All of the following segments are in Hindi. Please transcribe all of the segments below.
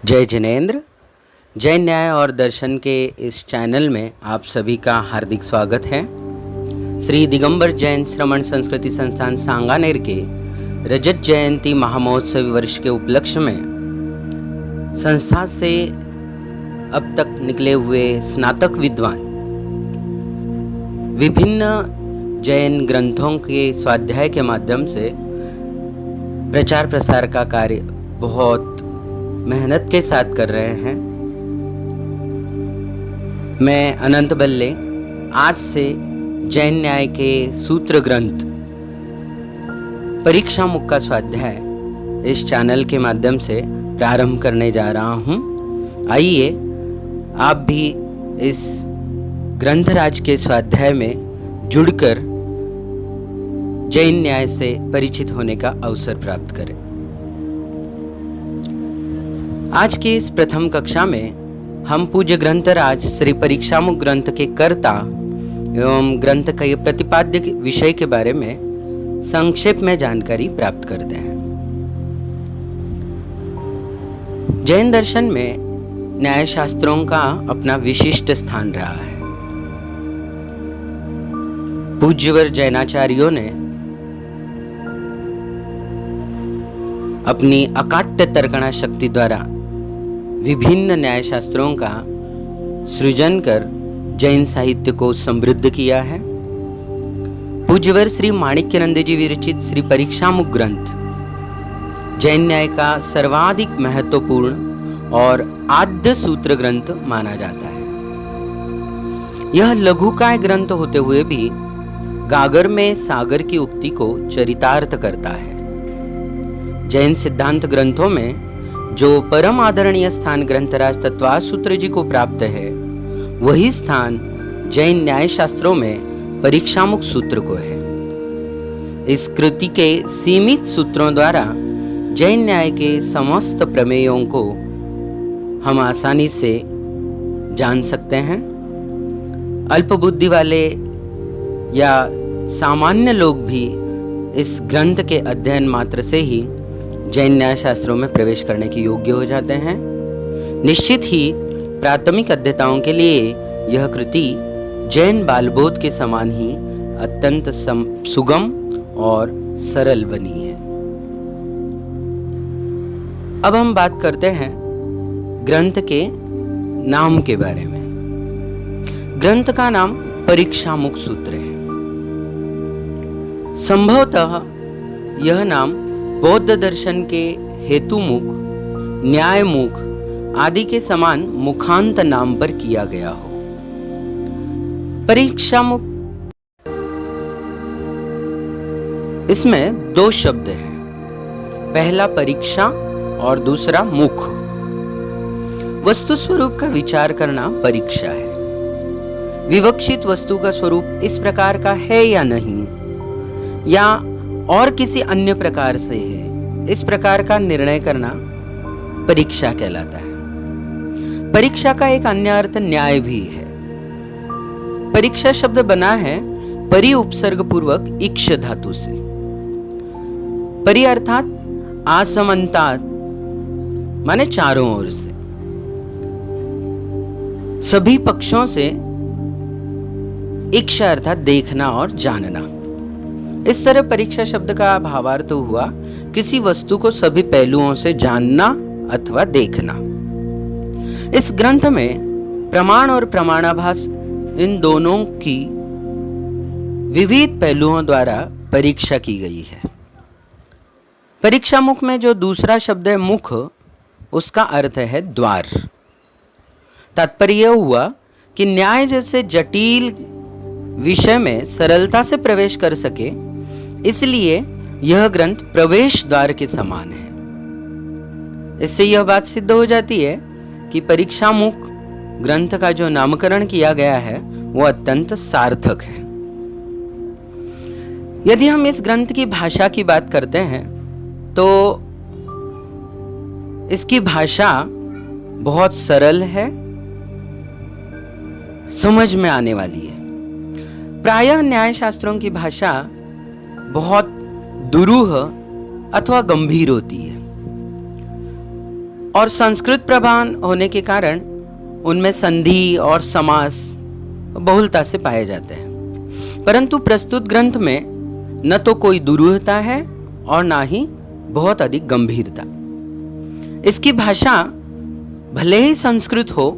जय जिनेन्द्र। जैन न्याय और दर्शन के इस चैनल में आप सभी का हार्दिक स्वागत है। श्री दिगंबर जैन श्रमण संस्कृति संस्थान सांगानेर के रजत जयंती महामहोत्सव वर्ष के उपलक्ष्य में संस्था से अब तक निकले हुए स्नातक विद्वान विभिन्न जैन ग्रंथों के स्वाध्याय के माध्यम से प्रचार प्रसार का कार्य बहुत मेहनत के साथ कर रहे हैं। मैं अनंत बल्ले आज से जैन न्याय के सूत्र ग्रंथ परीक्षा मुख का स्वाध्याय इस चैनल के माध्यम से प्रारंभ करने जा रहा हूं। आइए आप भी इस ग्रंथराज के स्वाध्याय में जुड़कर जैन न्याय से परिचित होने का अवसर प्राप्त करें। आज की इस प्रथम कक्षा में हम पूज्य ग्रंथराज श्री परीक्षामुख ग्रंथ के कर्ता एवं ग्रंथ के प्रतिपाद्य विषय के बारे में संक्षेप में जानकारी प्राप्त करते हैं। जैन दर्शन में न्याय शास्त्रों का अपना विशिष्ट स्थान रहा है। पूज्यवर जैनाचार्यों ने अपनी अकाट्य तर्कणा शक्ति द्वारा विभिन्न न्याय शास्त्रों का सृजन कर जैन साहित्य को समृद्ध किया है। पूज्यवर श्री माणिक्यानंद जी विरचित श्री परीक्षामुख ग्रंथ जैन न्याय का सर्वाधिक महत्वपूर्ण और आद्य सूत्र ग्रंथ माना जाता है। यह लघुकाय ग्रंथ होते हुए भी गागर में सागर की उक्ति को चरितार्थ करता है। जैन सिद्धांत ग्रंथों में जो परम आदरणीय स्थान ग्रंथराज तत्वासूत्र जी को प्राप्त है, वही स्थान जैन न्याय शास्त्रों में परीक्षामुख सूत्र को है। इस कृति के सीमित सूत्रों द्वारा जैन न्याय के समस्त प्रमेयों को हम आसानी से जान सकते हैं। अल्प बुद्धि वाले या सामान्य लोग भी इस ग्रंथ के अध्ययन मात्र से ही जैन न्याय शास्त्रों में प्रवेश करने के योग्य हो जाते हैं। निश्चित ही प्राथमिक अध्येताओं के लिए यह कृति जैन बालबोध के समान ही अत्यंत सुगम और सरल बनी है। अब हम बात करते हैं ग्रंथ के नाम के बारे में। ग्रंथ का नाम परीक्षामुख सूत्र है। संभवतः यह नाम बौद्ध दर्शन के हेतुमुख, न्यायमुख आदि के समान मुखांत नाम पर किया गया हो। परीक्षामुख, इसमें दो शब्द हैं, पहला परीक्षा और दूसरा मुख। वस्तु स्वरूप का विचार करना परीक्षा है। विवक्षित वस्तु का स्वरूप इस प्रकार का है या नहीं, या और किसी अन्य प्रकार से है, इस प्रकार का निर्णय करना परीक्षा कहलाता है। परीक्षा का एक अन्य अर्थ न्याय भी है। परीक्षा शब्द बना है परि उपसर्ग पूर्वक इक्ष धातु से। परि अर्थात आसमंतात, माने चारों ओर से, सभी पक्षों से। इक्ष अर्थात देखना और जानना। इस तरह परीक्षा शब्द का भावार्थ हुआ किसी वस्तु को सभी पहलुओं से जानना अथवा देखना। इस ग्रंथ में प्रमाण और प्रमाणाभास इन दोनों की विविध पहलुओं द्वारा परीक्षा की गई है। परीक्षा मुख में जो दूसरा शब्द है मुख, उसका अर्थ है द्वार। तात्पर्य हुआ कि न्याय जैसे जटिल विषय में सरलता से प्रवेश कर सके, इसलिए यह ग्रंथ प्रवेश द्वार के समान है। इससे यह बात सिद्ध हो जाती है कि परीक्षामुख ग्रंथ का जो नामकरण किया गया है वो अत्यंत सार्थक है। यदि हम इस ग्रंथ की भाषा की बात करते हैं तो इसकी भाषा बहुत सरल है, समझ में आने वाली है। प्रायः न्याय शास्त्रों की भाषा बहुत दुरूह अथवा गंभीर होती है। और संस्कृत प्रधान होने के कारण उनमें संधि और समास बहुलता से पाए जाते हैं, परंतु प्रस्तुत ग्रंथ में न तो कोई दुरूहता है और ना ही बहुत अधिक गंभीरता। इसकी भाषा भले ही संस्कृत हो,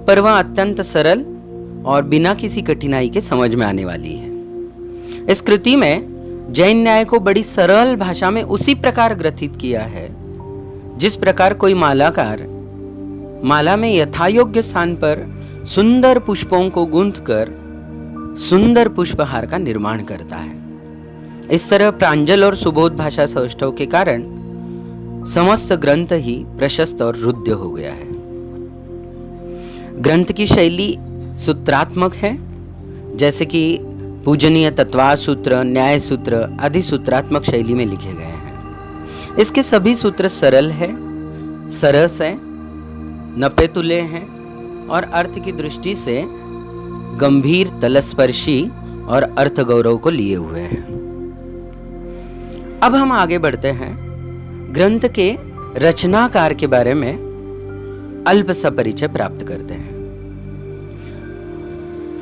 पर वह अत्यंत सरल और बिना किसी कठिनाई के समझ में आने वाली है। इस कृति में जैन न्याय को बड़ी सरल भाषा में उसी प्रकार ग्रथित किया है जिस प्रकार कोई मालाकार माला में यथायोग्य स्थान पर सुंदर पुष्पों को गूंथकर सुंदर पुष्पहार का निर्माण करता है। इस तरह प्रांजल और सुबोध भाषा सौष्ठव के कारण समस्त ग्रंथ ही प्रशस्त और रुद्ध हो गया है। ग्रंथ की शैली सूत्रात्मक है, जैसे कि पूजनीय तत्वा सूत्र, न्याय सूत्र आदि सूत्रात्मक शैली में लिखे गए हैं। इसके सभी सूत्र सरल है, सरस है, नपे तुले हैं और अर्थ की दृष्टि से गंभीर, तलस्पर्शी और अर्थ गौरव को लिए हुए हैं। अब हम आगे बढ़ते हैं, ग्रंथ के रचनाकार के बारे में अल्प सा परिचय प्राप्त करते हैं।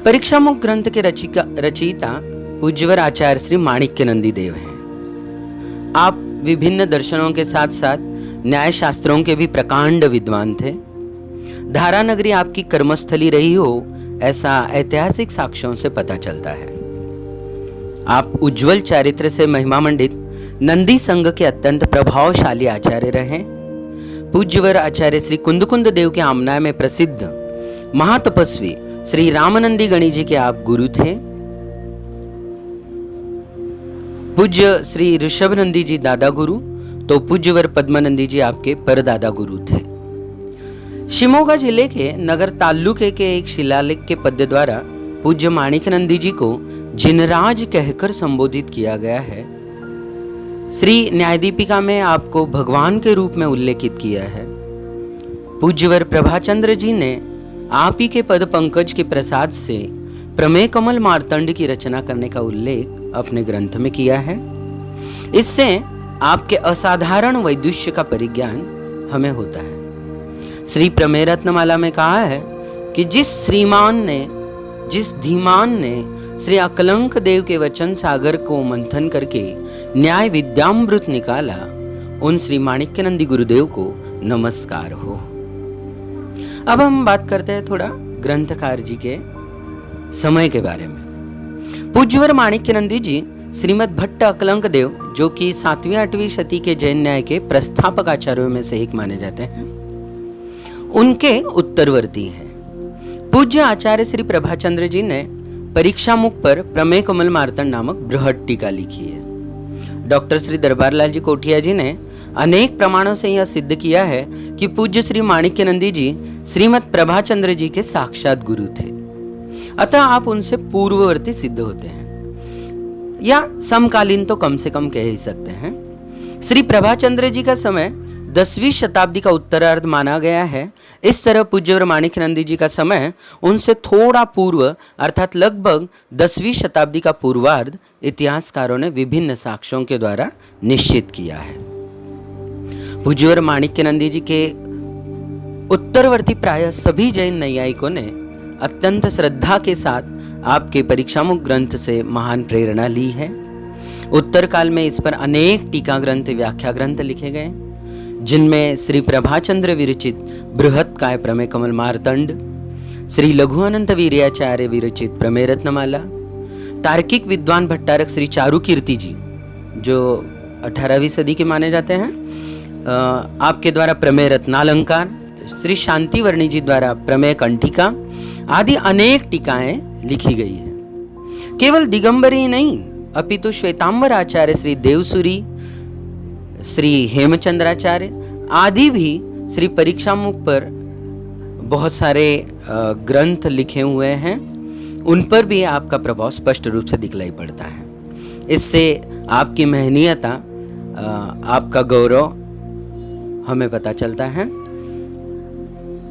परीक्षामुख ग्रंथ के रचयिता पूज्यवर आचार्य श्री माणिक्यनंदी देव हैं। आप विभिन्न दर्शनों के साथ साथ न्याय शास्त्रों के भी प्रकांड विद्वान थे। धारा नगरी आपकी कर्मस्थली रही हो, ऐसा ऐतिहासिक साक्ष्यों से पता चलता है। आप उज्जवल चारित्र से महिमा मंडित नंदी संघ के अत्यंत प्रभावशाली आचार्य रहे। पूज्यवर आचार्य श्री कुंदकुंद देव के आमना में प्रसिद्ध महातपस्वी श्री रामानंदी गणी जी के आप गुरु थे। पूज्य श्री ऋषभनंदी जी दादा गुरु, तो पूज्यवर पद्मानंदी जी आपके परदादा गुरु थे। शिमोगा जिले के नगर ताल्लुके के एक शिलालेख के पद्य द्वारा पूज्य माणिक्यनंदी जी को जिनराज कहकर संबोधित किया गया है। श्री न्यायदीपिका में आपको भगवान के रूप में उल्लेखित किया है। पूज्यवर प्रभाचंद्र जी ने आप ही के पद पंकज के प्रसाद से प्रमेय कमल मार्तंड की रचना करने का उल्लेख अपने ग्रंथ में किया है। इससे आपके असाधारण वैदुष्य का परिज्ञान हमें होता है। श्री प्रमेय रत्नमाला में कहा है कि जिस धीमान ने श्री अकलंक देव के वचन सागर को मंथन करके न्याय विद्यामृत निकाला, उन श्री माणिक्यनंदी गुरुदेव को नमस्कार हो। अब हम बात करते हैं थोड़ा ग्रंथकार जी के समय के बारे में। पूज्यवर माणिक्यनंदी जी श्रीमद् भट्ट अकलंक देव, जो कि 7वीं 8वीं शती के जैन न्याय के प्रस्थापक आचार्यों में से एक माने जाते हैं, उनके उत्तरवर्ती हैं। पूज्य आचार्य श्री प्रभाचंद्र जी ने परीक्षामुख पर प्रमेय कमल मार्तंड नामक बृहद टीका लिखी है। डॉक्टर श्री दरबारलाल जी कोठिया जी ने अनेक प्रमाणों से यह सिद्ध किया है कि पूज्य श्री माणिक्यनंदी जी श्रीमद् प्रभाचंद्र जी के साक्षात गुरु थे, अतः आप उनसे पूर्ववर्ती सिद्ध होते हैं, या समकालीन तो कम से कम कह ही सकते हैं। श्री प्रभाचंद्र जी का समय 10वीं शताब्दी का उत्तरार्ध माना गया है। इस तरह पूज्यवर माणिक्यनंदी जी का समय उनसे थोड़ा पूर्व अर्थात लगभग 10वीं शताब्दी का पूर्वार्ध इतिहासकारों ने विभिन्न साक्ष्यों के द्वारा निश्चित किया है। पूज्यवर माणिक्यनंदी जी के उत्तरवर्ती प्रायः सभी जैन नैयायिकों ने अत्यंत श्रद्धा के साथ आपके परीक्षामुख ग्रंथ से महान प्रेरणा ली है। उत्तर काल में इस पर अनेक टीका ग्रंथ, व्याख्या ग्रंथ लिखे गए, जिनमें श्री प्रभाचंद्र विरचित बृहत काय प्रमेय कमल मार्तंड, श्री लघुअनंत वीर्याचार्य विरचित प्रमेय रत्नमाला, तार्किक विद्वान भट्टारक श्री चारु कीर्ति जी, जो 18वीं सदी के माने जाते हैं, आपके द्वारा प्रमेय रत्नालंकार, श्री शांतिवर्णी जी द्वारा प्रमेय कंठिका आदि अनेक टीकाएं लिखी गई है। केवल दिगंबर ही नहीं, अपितु श्वेतांबर आचार्य श्री देवसुरी, श्री हेमचंद्राचार्य आदि भी श्री परीक्षामुख पर बहुत सारे ग्रंथ लिखे हुए हैं। उन पर भी आपका प्रभाव स्पष्ट रूप से दिखलाई पड़ता है। इससे आपकी महनीयता, आपका गौरव हमें पता चलता है।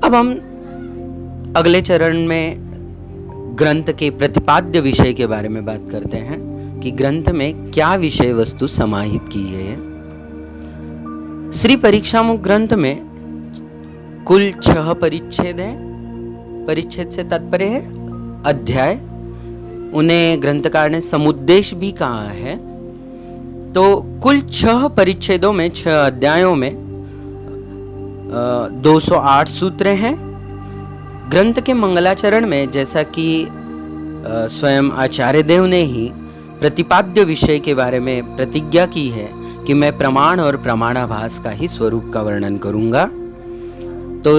अब हम अगले चरण में ग्रंथ के प्रतिपाद्य विषय के बारे में बात करते हैं कि ग्रंथ में क्या विषय वस्तु समाहित की है। श्री परीक्षामुख ग्रंथ में कुल 6 परिच्छेद हैं। परिच्छेद से तात्पर्य है अध्याय। उन्हें ग्रंथकार ने समुद्देश भी कहा है। तो कुल 6 परिच्छेदों में, 6 अध्यायों में 208 सूत्र हैं। ग्रंथ के मंगलाचरण में, जैसा कि स्वयं आचार्य देव ने ही प्रतिपाद्य विषय के बारे में प्रतिज्ञा की है कि मैं प्रमाण और प्रमाणाभास का ही स्वरूप का वर्णन करूंगा, तो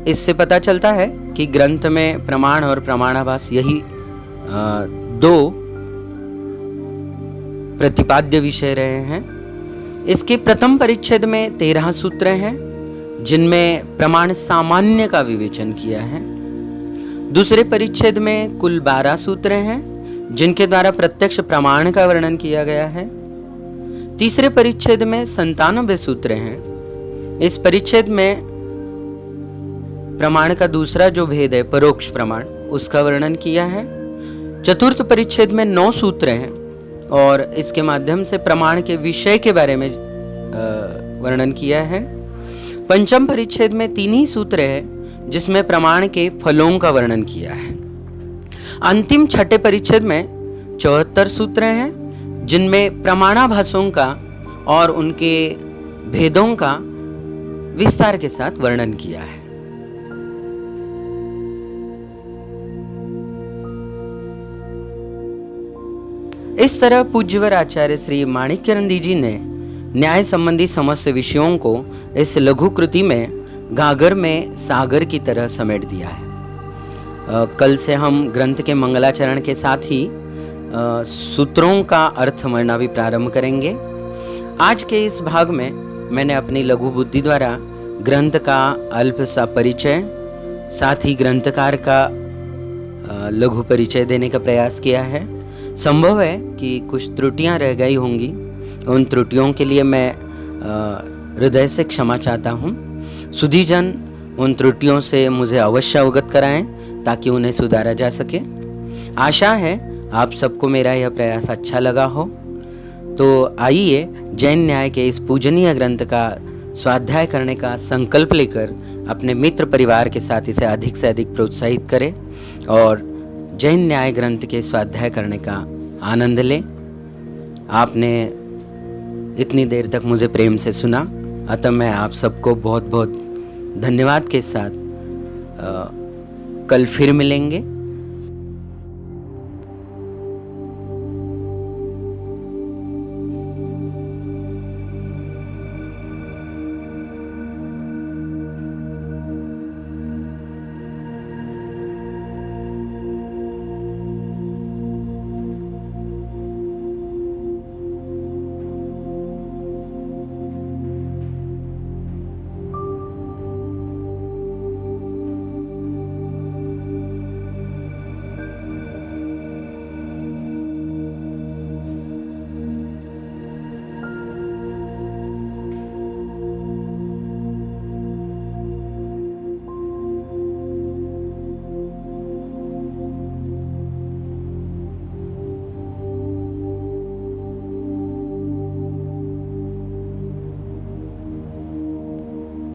इससे पता चलता है कि ग्रंथ में प्रमाण और प्रमाणाभास यही 2 प्रतिपाद्य विषय रहे हैं। इसके प्रथम परिच्छेद में 13 सूत्र हैं, जिनमें प्रमाण सामान्य का विवेचन किया है। दूसरे परिच्छेद में कुल 12 सूत्र हैं, जिनके द्वारा प्रत्यक्ष प्रमाण का वर्णन किया गया है। तीसरे परिच्छेद में 97 सूत्र हैं। इस परिच्छेद में प्रमाण का दूसरा जो भेद है, परोक्ष प्रमाण, उसका वर्णन किया है। चतुर्थ परिच्छेद में 9 सूत्र हैं और इसके माध्यम से प्रमाण के विषय के बारे में वर्णन किया है। पंचम परिच्छेद में 3 ही सूत्र है, जिसमें प्रमाण के फलों का वर्णन किया है। अंतिम छठे परिच्छेद में 74 सूत्र हैं, जिनमें प्रमाणाभासों का और उनके भेदों का विस्तार के साथ वर्णन किया है। इस तरह पूज्यवर आचार्य श्री माणिक्यनंदी जी ने न्याय संबंधी समस्त विषयों को इस लघु कृति में गागर में सागर की तरह समेट दिया है। कल से हम ग्रंथ के मंगलाचरण के साथ ही सूत्रों का अर्थ समझना भी प्रारंभ करेंगे। आज के इस भाग में मैंने अपनी लघु बुद्धि द्वारा ग्रंथ का अल्प सा परिचय, साथ ही ग्रंथकार का लघु परिचय देने का प्रयास किया है। संभव है कि कुछ त्रुटियां रह गई होंगी, उन त्रुटियों के लिए मैं हृदय से क्षमा चाहता हूँ। सुधीजन उन त्रुटियों से मुझे अवश्य अवगत कराएं ताकि उन्हें सुधारा जा सके। आशा है आप सबको मेरा यह प्रयास अच्छा लगा हो। तो आइए जैन न्याय के इस पूजनीय ग्रंथ का स्वाध्याय करने का संकल्प लेकर अपने मित्र परिवार के साथ इसे अधिक से अधिक प्रोत्साहित करें और जैन न्याय ग्रंथ के स्वाध्याय करने का आनंद लें। आपने इतनी देर तक मुझे प्रेम से सुना, अतः मैं आप सबको बहुत बहुत धन्यवाद के साथ कल फिर मिलेंगे।